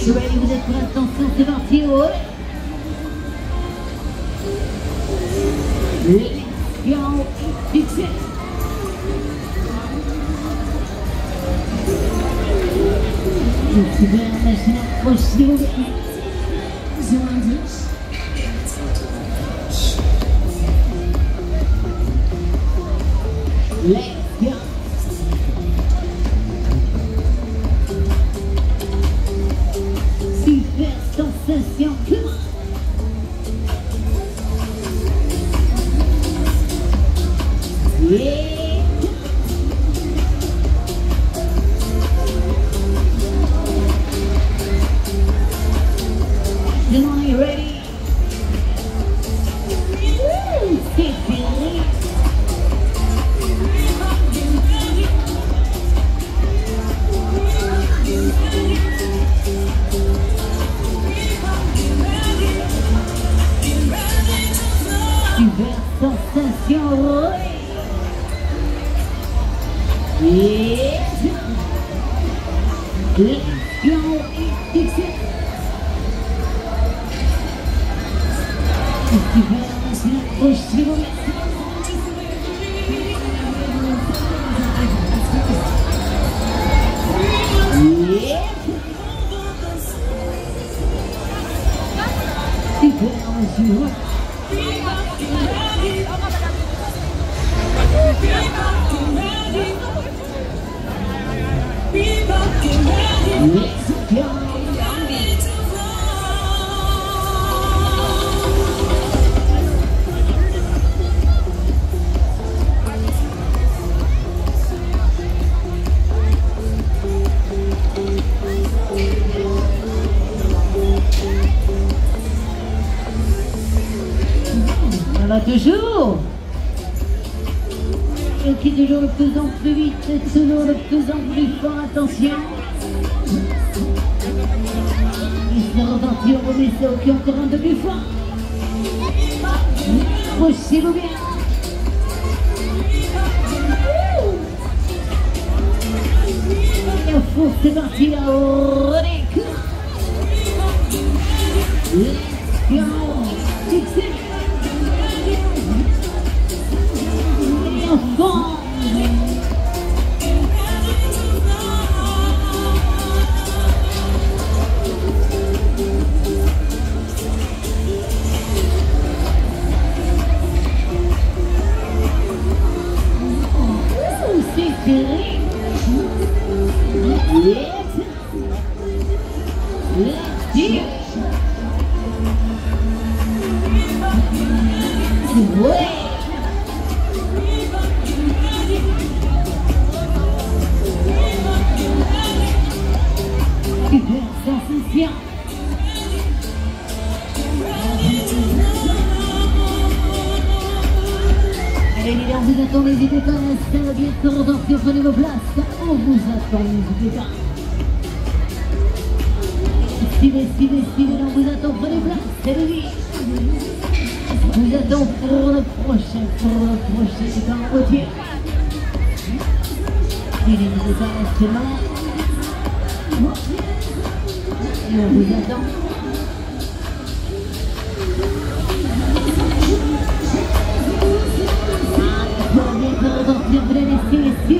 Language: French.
Ready, vous êtes prêts? Attention, c'est parti, ouais. Let's go, XXL. Super, machine approche, s'il vous plaît. Let's go. Super sensation, come on. Yeah. Come on, you ready? Woo, c'est fini. Super sensation, ouais. Yeah. Let's go, XXL. Super, machine approche, s'il vous plaît. Yeah. Super, machine approche. Let's go. Voilà, toujours. Ok, toujours le plus en plus vite, toujours le plus en plus fort, attention. Il se repartit, on remet ça, ok, encore un peu plus fort. Approchez-vous bien. Et au fond, c'est parti là, allez, let's go, XXL. Et au fond. Allez les gars, on vous attend, n'hésitez pas, ça va bientôt repartir, prenez vos places, on vous attend, n'hésitez pas. Stylé, on vous attend, prenez place, c'est le vie. On vous attend pour le prochain temps routier. N'hésitez pas, restez là. Et on vous attend. Pour bientôt repartir, vous allez laisser